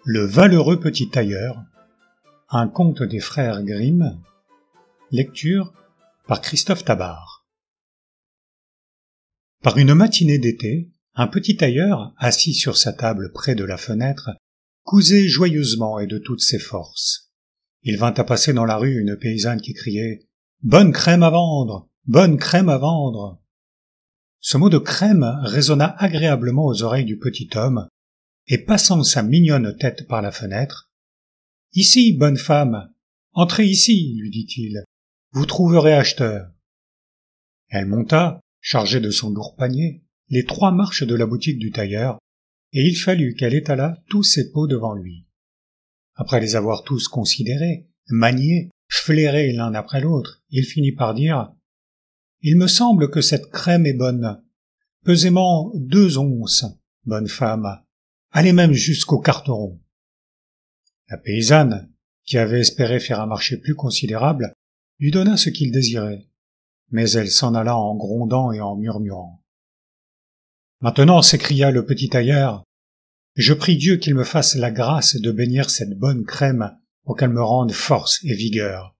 Le valeureux petit tailleur, un conte des frères Grimm, lecture par Christophe Tabard. Par une matinée d'été, un petit tailleur, assis sur sa table près de la fenêtre, cousait joyeusement et de toutes ses forces. Il vint à passer dans la rue une paysanne qui criait « Bonne crème à vendre! Bonne crème à vendre !» Ce mot de crème résonna agréablement aux oreilles du petit homme, et passant sa mignonne tête par la fenêtre, « Ici, bonne femme, entrez ici, lui dit-il, vous trouverez acheteur. » Elle monta, chargée de son lourd panier, les 3 marches de la boutique du tailleur, et il fallut qu'elle étalât tous ses pots devant lui. Après les avoir tous considérés, maniés, flairés l'un après l'autre, il finit par dire « Il me semble que cette crème est bonne. Pesément 2 onces, bonne femme. Allez même jusqu'au carteron. » La paysanne, qui avait espéré faire un marché plus considérable, lui donna ce qu'il désirait, mais elle s'en alla en grondant et en murmurant. « Maintenant, s'écria le petit tailleur, je prie Dieu qu'il me fasse la grâce de bénir cette bonne crème pour qu'elle me rende force et vigueur. »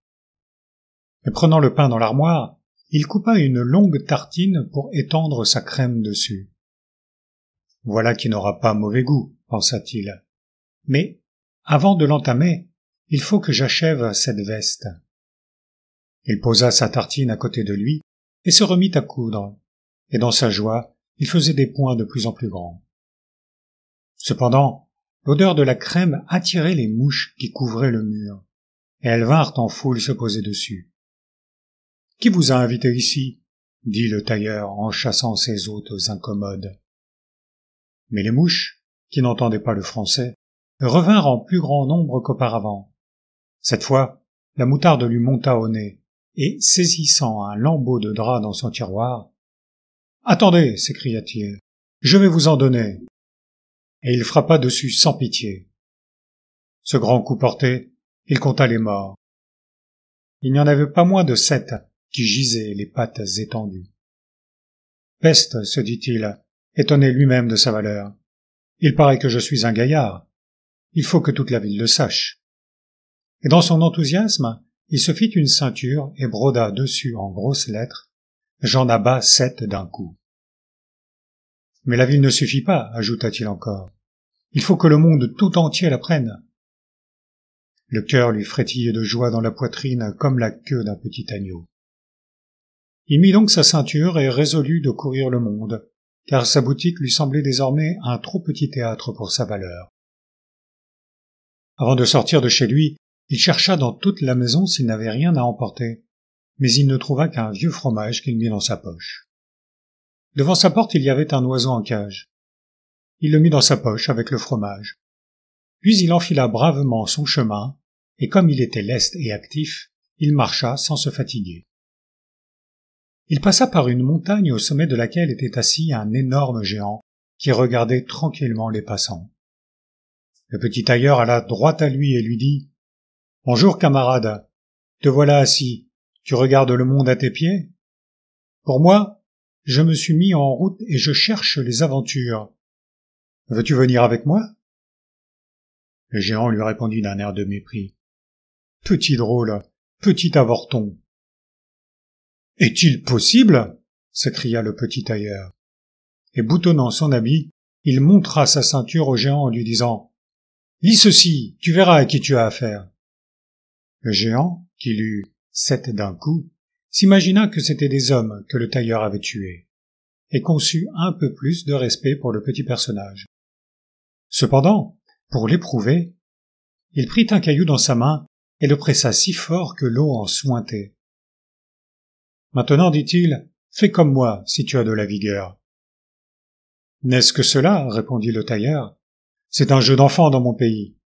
Et prenant le pain dans l'armoire, il coupa une longue tartine pour étendre sa crème dessus. « Voilà qui n'aura pas mauvais goût, pensa-t-il. Mais, avant de l'entamer, il faut que j'achève cette veste. » Il posa sa tartine à côté de lui et se remit à coudre, et dans sa joie, il faisait des points de plus en plus grands. Cependant, l'odeur de la crème attirait les mouches qui couvraient le mur, et elles vinrent en foule se poser dessus. « Qui vous a invité ici ?» dit le tailleur en chassant ses hôtes incommodes. Mais les mouches, qui n'entendaient pas le français, revinrent en plus grand nombre qu'auparavant. Cette fois, la moutarde lui monta au nez, et, saisissant un lambeau de drap dans son tiroir, « Attendez » s'écria-t-il, « je vais vous en donner. » Et il frappa dessus sans pitié. Ce grand coup porté, il compta les morts. Il n'y en avait pas moins de 7 qui gisaient les pattes étendues. « Peste » se dit-il, étonné lui-même de sa valeur. « Il paraît que je suis un gaillard. Il faut que toute la ville le sache. » Et dans son enthousiasme, il se fit une ceinture et broda dessus en grosses lettres « J'en abats 7 d'un coup. » « Mais la ville ne suffit pas, ajouta-t-il encore. Il faut que le monde tout entier la prenne. » Le cœur lui frétillait de joie dans la poitrine comme la queue d'un petit agneau. Il mit donc sa ceinture et résolut de courir le monde, car sa boutique lui semblait désormais un trop petit théâtre pour sa valeur. Avant de sortir de chez lui, il chercha dans toute la maison s'il n'avait rien à emporter, mais il ne trouva qu'un vieux fromage qu'il mit dans sa poche. Devant sa porte, il y avait un oiseau en cage. Il le mit dans sa poche avec le fromage. Puis il enfila bravement son chemin, et comme il était leste et actif, il marcha sans se fatiguer. Il passa par une montagne au sommet de laquelle était assis un énorme géant qui regardait tranquillement les passants. Le petit tailleur alla droit à lui et lui dit « Bonjour, camarade, te voilà assis, tu regardes le monde à tes pieds ? Pour moi, je me suis mis en route et je cherche les aventures. Veux-tu venir avec moi ?» Le géant lui répondit d'un air de mépris. « Petit drôle, petit avorton. »« Est-il possible ?» s'écria le petit tailleur. Et boutonnant son habit, il montra sa ceinture au géant en lui disant « Lis ceci, tu verras à qui tu as affaire. » Le géant, qui lut 7 d'un coup, s'imagina que c'étaient des hommes que le tailleur avait tués, et conçut un peu plus de respect pour le petit personnage. Cependant, pour l'éprouver, il prit un caillou dans sa main et le pressa si fort que l'eau en suintait. « Maintenant, dit-il, fais comme moi si tu as de la vigueur. »« N'est-ce que cela ?» répondit le tailleur. « C'est un jeu d'enfant dans mon pays. »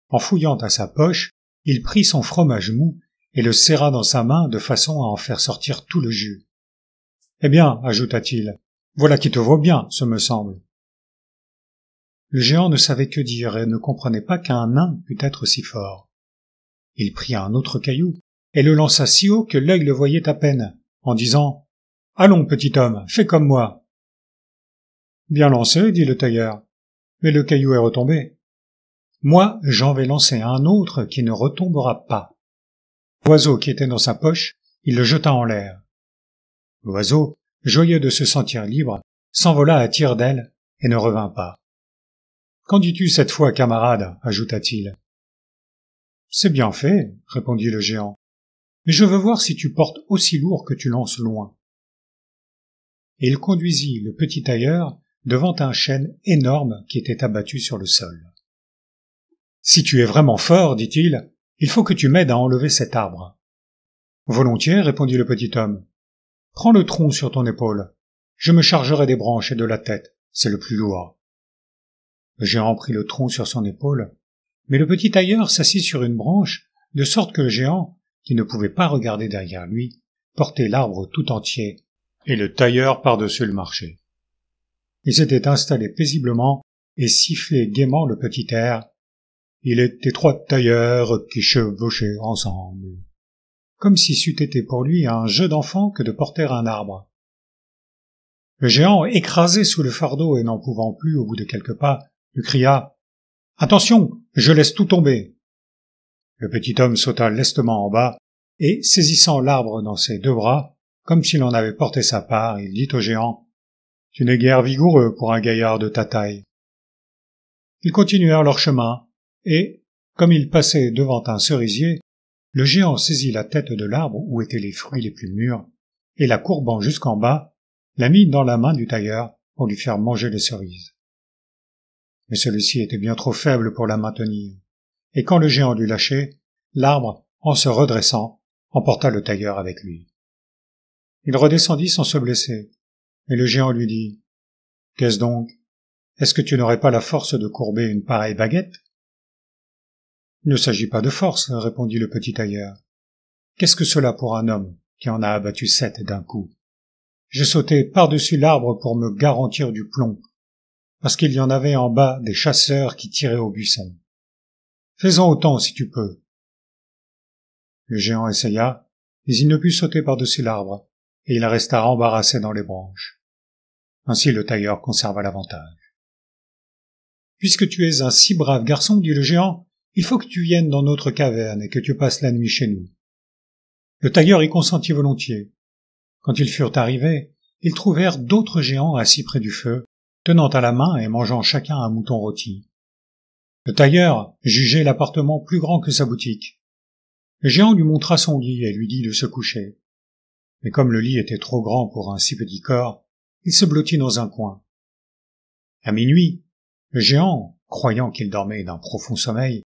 En fouillant à sa poche, il prit son fromage mou et le serra dans sa main de façon à en faire sortir tout le jus. « Eh bien, ajouta-t-il, voilà qui te vaut bien, ce me semble. » Le géant ne savait que dire et ne comprenait pas qu'un nain pût être si fort. Il prit un autre caillou et le lança si haut que l'œil le voyait à peine, en disant « Allons, petit homme, fais comme moi. » « Bien lancé, dit le tailleur, mais le caillou est retombé. » moi j'en vais lancer un autre qui ne retombera pas. » L'oiseau qui était dans sa poche, il le jeta en l'air. L'oiseau, joyeux de se sentir libre, s'envola à tire-d'aile et ne revint pas. « Qu'en dis-tu cette fois, camarade » ajouta-t-il. « C'est bien fait, » répondit le géant, « mais je veux voir si tu portes aussi lourd que tu lances loin. » Et il conduisit le petit tailleur devant un chêne énorme qui était abattu sur le sol. « Si tu es vraiment fort, dit-il, il faut que tu m'aides à enlever cet arbre. »« Volontiers, » répondit le petit homme. « Prends le tronc sur ton épaule. Je me chargerai des branches et de la tête, c'est le plus lourd. » Le géant prit le tronc sur son épaule, mais le petit tailleur s'assit sur une branche, de sorte que le géant, qui ne pouvait pas regarder derrière lui, portait l'arbre tout entier, et le tailleur par-dessus le marché. Il s'était installé paisiblement et sifflait gaiement le petit air « Il était trois tailleurs qui chevauchaient ensemble », comme si c'eût été pour lui un jeu d'enfant que de porter un arbre. Le géant, écrasé sous le fardeau et n'en pouvant plus au bout de quelques pas, lui cria « Attention, je laisse tout tomber !» Le petit homme sauta lestement en bas et, saisissant l'arbre dans ses deux bras, comme s'il en avait porté sa part, il dit au géant « Tu n'es guère vigoureux pour un gaillard de ta taille. » Ils continuèrent leur chemin, et, comme ils passaient devant un cerisier, le géant saisit la tête de l'arbre où étaient les fruits les plus mûrs, et la courbant jusqu'en bas, la mit dans la main du tailleur pour lui faire manger les cerises. Mais celui-ci était bien trop faible pour la maintenir, et quand le géant l'eut lâché, l'arbre, en se redressant, emporta le tailleur avec lui. Il redescendit sans se blesser, et le géant lui dit « Qu'est-ce donc? Est-ce que tu n'aurais pas la force de courber une pareille baguette ?»« Il ne s'agit pas de force, » répondit le petit tailleur. « Qu'est-ce que cela pour un homme qui en a abattu 7 d'un coup? J'ai sauté par-dessus l'arbre pour me garantir du plomb, parce qu'il y en avait en bas des chasseurs qui tiraient au buisson. Fais-en autant si tu peux. » Le géant essaya, mais il ne put sauter par-dessus l'arbre, et il resta embarrassé dans les branches. Ainsi le tailleur conserva l'avantage. « Puisque tu es un si brave garçon, dit le géant, il faut que tu viennes dans notre caverne et que tu passes la nuit chez nous. » Le tailleur y consentit volontiers. Quand ils furent arrivés, ils trouvèrent d'autres géants assis près du feu, tenant à la main et mangeant chacun un mouton rôti. Le tailleur jugeait l'appartement plus grand que sa boutique. Le géant lui montra son lit et lui dit de se coucher. Mais comme le lit était trop grand pour un si petit corps, il se blottit dans un coin. À minuit, le géant, croyant qu'il dormait d'un profond sommeil,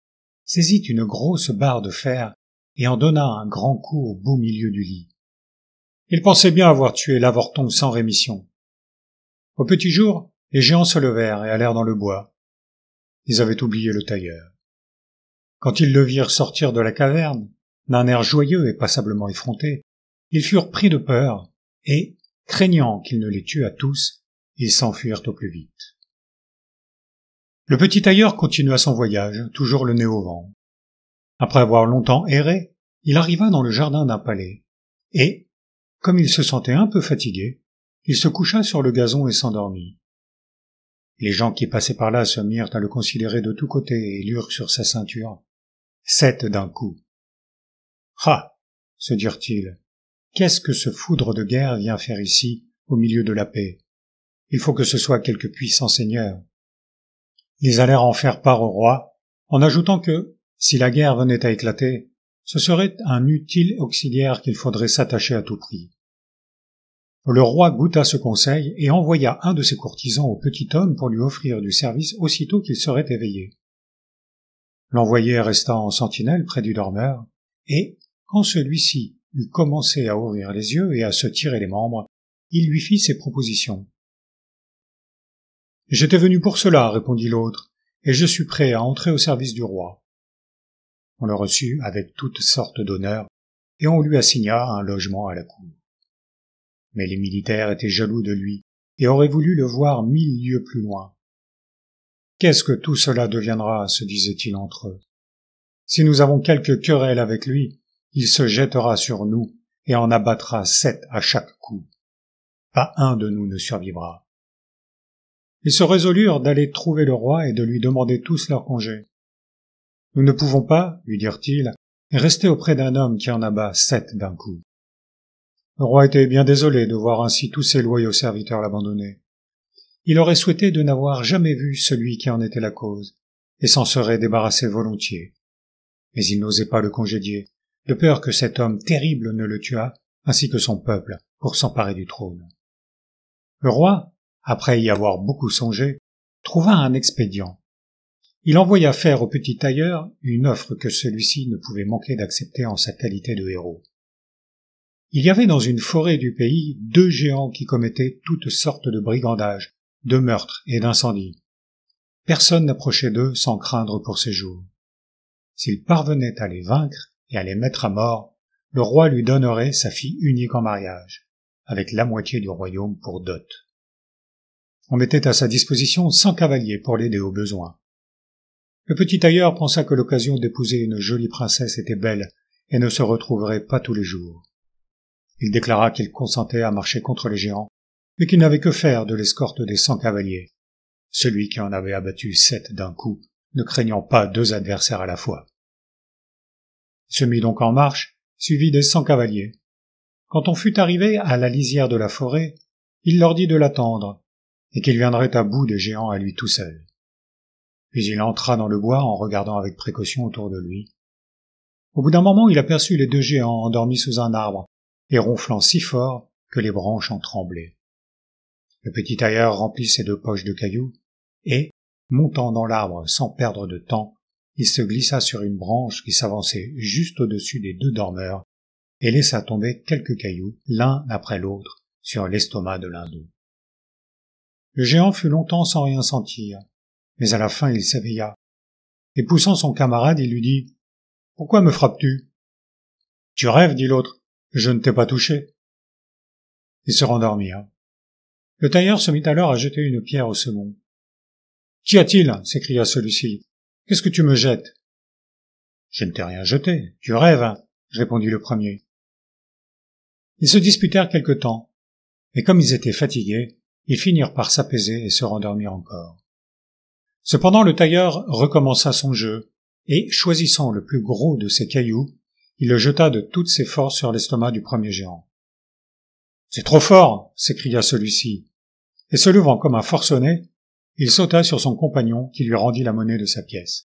saisit une grosse barre de fer et en donna un grand coup au beau milieu du lit. Il pensait bien avoir tué l'avorton sans rémission. Au petit jour, les géants se levèrent et allèrent dans le bois. Ils avaient oublié le tailleur. Quand ils le virent sortir de la caverne, d'un air joyeux et passablement effronté, ils furent pris de peur, et, craignant qu'il ne les tuât tous, ils s'enfuirent au plus vite. Le petit tailleur continua son voyage, toujours le nez au vent. Après avoir longtemps erré, il arriva dans le jardin d'un palais, et, comme il se sentait un peu fatigué, il se coucha sur le gazon et s'endormit. Les gens qui passaient par là se mirent à le considérer de tous côtés et lurent sur sa ceinture 7 d'un coup. « Ah !» se dirent-ils, « qu'est-ce que ce foudre de guerre vient faire ici, au milieu de la paix? Il faut que ce soit quelque puissant seigneur. » Ils allèrent en faire part au roi, en ajoutant que, si la guerre venait à éclater, ce serait un utile auxiliaire qu'il faudrait s'attacher à tout prix. Le roi goûta ce conseil et envoya un de ses courtisans au petit homme pour lui offrir du service aussitôt qu'il serait éveillé. L'envoyé resta en sentinelle près du dormeur, et, quand celui-ci eut commencé à ouvrir les yeux et à se tirer les membres, il lui fit ses propositions. « J'étais venu pour cela, » répondit l'autre, « et je suis prêt à entrer au service du roi. » On le reçut avec toutes sortes d'honneurs, et on lui assigna un logement à la cour. Mais les militaires étaient jaloux de lui, et auraient voulu le voir 1000 lieues plus loin. « Qu'est-ce que tout cela deviendra ?» se disaient-ils entre eux. « Si nous avons quelque querelle avec lui, il se jettera sur nous et en abattra 7 à chaque coup. Pas un de nous ne survivra. » Ils se résolurent d'aller trouver le roi et de lui demander tous leur congé. Nous ne pouvons pas, lui dirent-ils, rester auprès d'un homme qui en abat 7 d'un coup. Le roi était bien désolé de voir ainsi tous ses loyaux serviteurs l'abandonner. Il aurait souhaité de n'avoir jamais vu celui qui en était la cause, et s'en serait débarrassé volontiers. Mais il n'osait pas le congédier, de peur que cet homme terrible ne le tuât, ainsi que son peuple, pour s'emparer du trône. Le roi, après y avoir beaucoup songé, trouva un expédient. Il envoya faire au petit tailleur une offre que celui-ci ne pouvait manquer d'accepter en sa qualité de héros. Il y avait dans une forêt du pays 2 géants qui commettaient toutes sortes de brigandages, de meurtres et d'incendies. Personne n'approchait d'eux sans craindre pour ses jours. S'il parvenait à les vaincre et à les mettre à mort, le roi lui donnerait sa fille unique en mariage, avec la moitié du royaume pour dot. On mettait à sa disposition 100 cavaliers pour l'aider au besoin. Le petit tailleur pensa que l'occasion d'épouser une jolie princesse était belle et ne se retrouverait pas tous les jours. Il déclara qu'il consentait à marcher contre les géants, mais qu'il n'avait que faire de l'escorte des 100 cavaliers, celui qui en avait abattu 7 d'un coup, ne craignant pas 2 adversaires à la fois. Il se mit donc en marche, suivi des 100 cavaliers. Quand on fut arrivé à la lisière de la forêt, il leur dit de l'attendre, et qu'il viendrait à bout des géants à lui tout seul. Puis il entra dans le bois en regardant avec précaution autour de lui. Au bout d'un moment, il aperçut les 2 géants endormis sous un arbre, et ronflant si fort que les branches en tremblaient. Le petit tailleur remplit ses 2 poches de cailloux, et, montant dans l'arbre sans perdre de temps, il se glissa sur une branche qui s'avançait juste au-dessus des 2 dormeurs, et laissa tomber quelques cailloux, l'un après l'autre, sur l'estomac de l'un d'eux. Le géant fut longtemps sans rien sentir, mais à la fin il s'éveilla, et poussant son camarade, il lui dit « Pourquoi me frappes-tu » ?»« Tu rêves, dit l'autre, je ne t'ai pas touché. » Ils se rendormirent. Le tailleur se mit alors à jeter une pierre au second. « Qu'y a-t-il » s'écria celui-ci. « Qu'est-ce que tu me jettes ?»« Je ne t'ai rien jeté, tu rêves, » répondit le premier. Ils se disputèrent quelque temps, et comme ils étaient fatigués, ils finirent par s'apaiser et se rendormir encore. Cependant le tailleur recommença son jeu, et, choisissant le plus gros de ses cailloux, il le jeta de toutes ses forces sur l'estomac du premier géant. « C'est trop fort » s'écria celui-ci, et se levant comme un forcené, il sauta sur son compagnon qui lui rendit la monnaie de sa pièce.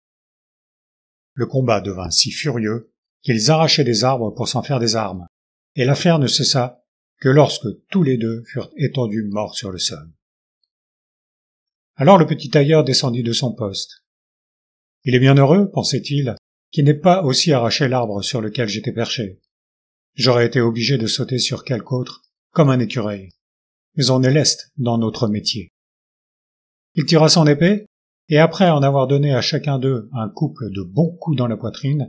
Le combat devint si furieux qu'ils arrachaient des arbres pour s'en faire des armes, et l'affaire ne cessa que lorsque tous les 2 furent étendus morts sur le sol. Alors le petit tailleur descendit de son poste. « Il est bien heureux, pensait-il, qu'il n'ait pas aussi arraché l'arbre sur lequel j'étais perché. J'aurais été obligé de sauter sur quelque autre, comme un écureuil. Mais on est leste dans notre métier. » Il tira son épée, et après en avoir donné à chacun d'eux un couple de bons coups dans la poitrine,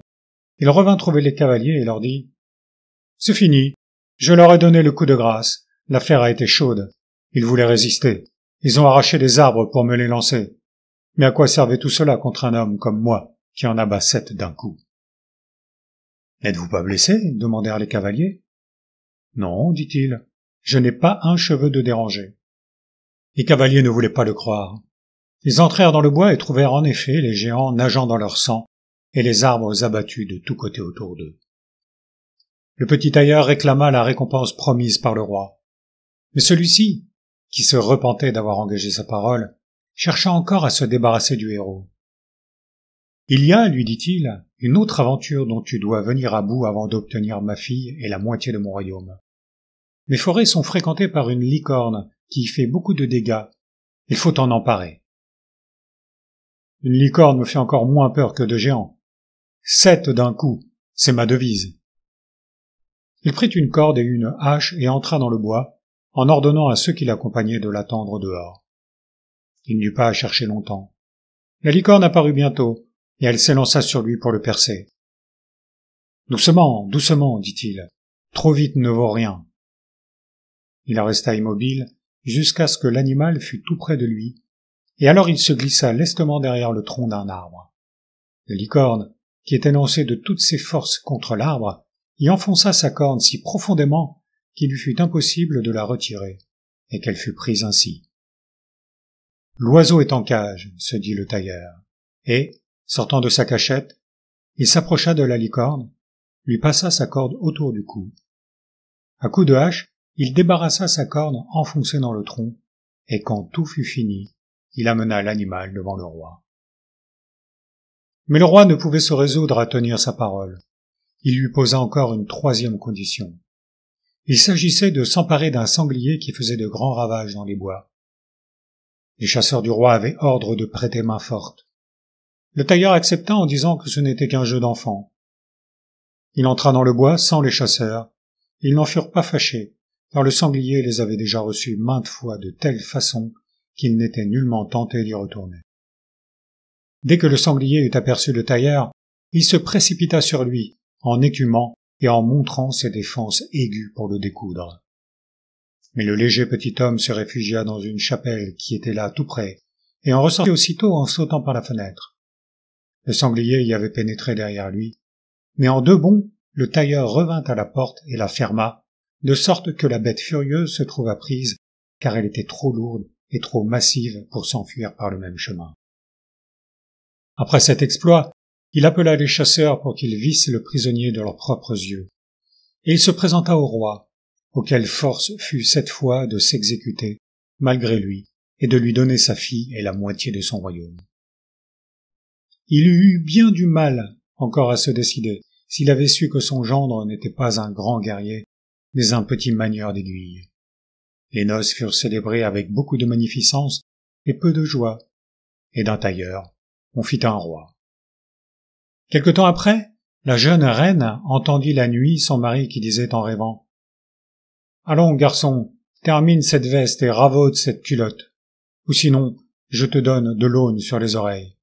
il revint trouver les cavaliers et leur dit « C'est fini, je leur ai donné le coup de grâce, l'affaire a été chaude, ils voulaient résister, ils ont arraché des arbres pour me les lancer. Mais à quoi servait tout cela contre un homme comme moi, qui en abat 7 d'un coup ?»« N'êtes-vous pas blessé ?» demandèrent les cavaliers. « Non, dit-il, je n'ai pas un cheveu de dérangé. » Les cavaliers ne voulaient pas le croire. Ils entrèrent dans le bois et trouvèrent en effet les géants nageant dans leur sang et les arbres abattus de tous côtés autour d'eux. Le petit tailleur réclama la récompense promise par le roi. Mais celui-ci, qui se repentait d'avoir engagé sa parole, chercha encore à se débarrasser du héros. « Il y a, lui dit-il, une autre aventure dont tu dois venir à bout avant d'obtenir ma fille et la moitié de mon royaume. Mes forêts sont fréquentées par une licorne qui y fait beaucoup de dégâts. Il faut t'en emparer. » « Une licorne me fait encore moins peur que 2 géants. 7 d'un coup, c'est ma devise. » Il prit une corde et une hache et entra dans le bois, en ordonnant à ceux qui l'accompagnaient de l'attendre dehors. Il n'eut pas à chercher longtemps. La licorne apparut bientôt, et elle s'élança sur lui pour le percer. « Doucement, doucement, dit-il, trop vite ne vaut rien. » Il resta immobile jusqu'à ce que l'animal fût tout près de lui, et alors il se glissa lestement derrière le tronc d'un arbre. La licorne, qui était lancée de toutes ses forces contre l'arbre, y enfonça sa corne si profondément qu'il lui fut impossible de la retirer, et qu'elle fut prise ainsi. « L'oiseau est en cage, se dit le tailleur, et, sortant de sa cachette, Il s'approcha de la licorne, lui passa sa corde autour du cou. À coups de hache, il débarrassa sa corne enfoncée dans le tronc, et quand tout fut fini, il amena l'animal devant le roi. Mais le roi ne pouvait se résoudre à tenir sa parole. Il lui posa encore une troisième condition. Il s'agissait de s'emparer d'un sanglier qui faisait de grands ravages dans les bois. Les chasseurs du roi avaient ordre de prêter main forte. Le tailleur accepta en disant que ce n'était qu'un jeu d'enfant. Il entra dans le bois sans les chasseurs. Ils n'en furent pas fâchés, car le sanglier les avait déjà reçus maintes fois de telle façon qu'ils n'étaient nullement tentés d'y retourner. Dès que le sanglier eut aperçu le tailleur, il se précipita sur lui, en écumant et en montrant ses défenses aiguës pour le découdre. Mais le léger petit homme se réfugia dans une chapelle qui était là tout près, et en ressortit aussitôt en sautant par la fenêtre. Le sanglier y avait pénétré derrière lui, mais en 2 bonds, le tailleur revint à la porte et la ferma, de sorte que la bête furieuse se trouva prise, car elle était trop lourde et trop massive pour s'enfuir par le même chemin. Après cet exploit, il appela les chasseurs pour qu'ils vissent le prisonnier de leurs propres yeux, et il se présenta au roi, auquel force fut cette fois de s'exécuter, malgré lui, et de lui donner sa fille et la moitié de son royaume. Il eut eu bien du mal encore à se décider, s'il avait su que son gendre n'était pas un grand guerrier, mais un petit manieur d'aiguilles. Les noces furent célébrées avec beaucoup de magnificence et peu de joie, et d'un tailleur, on fit un roi. Quelque temps après, la jeune reine entendit la nuit son mari qui disait en rêvant « Allons, garçon, termine cette veste et ravaude cette culotte, ou sinon je te donne de l'aune sur les oreilles. »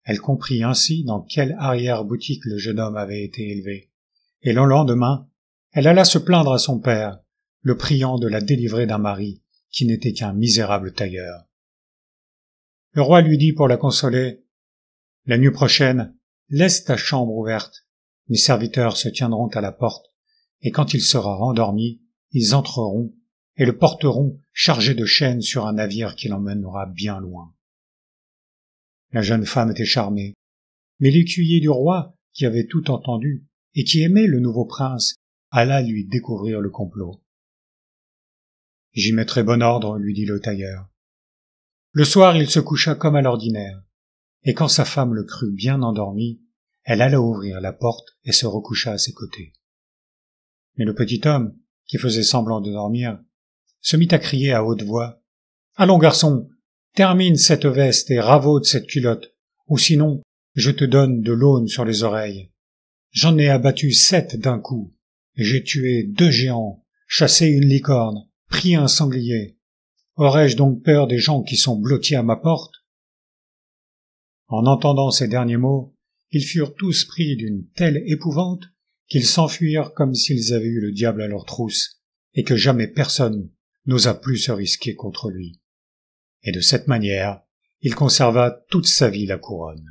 Elle comprit ainsi dans quelle arrière-boutique le jeune homme avait été élevé, et le lendemain, elle alla se plaindre à son père, le priant de la délivrer d'un mari qui n'était qu'un misérable tailleur. Le roi lui dit pour la consoler « La nuit prochaine, laisse ta chambre ouverte, mes serviteurs se tiendront à la porte, et quand il sera rendormi, ils entreront et le porteront chargé de chaînes sur un navire qui l'emmènera bien loin. » La jeune femme était charmée, mais l'écuyer du roi, qui avait tout entendu et qui aimait le nouveau prince, alla lui découvrir le complot. « J'y mettrai bon ordre, lui dit le tailleur. » Le soir, il se coucha comme à l'ordinaire, et quand sa femme le crut bien endormi, elle alla ouvrir la porte et se recoucha à ses côtés. Mais le petit homme, qui faisait semblant de dormir, se mit à crier à haute voix « Allons, garçon, termine cette veste et ravaude cette culotte, ou sinon je te donne de l'aune sur les oreilles. J'en ai abattu 7 d'un coup, et j'ai tué 2 géants, chassé une licorne, pris un sanglier. Aurais-je donc peur des gens qui sont blottis à ma porte ?» En entendant ces derniers mots, ils furent tous pris d'une telle épouvante qu'ils s'enfuirent comme s'ils avaient eu le diable à leur trousse, et que jamais personne n'osa plus se risquer contre lui. Et de cette manière, il conserva toute sa vie la couronne.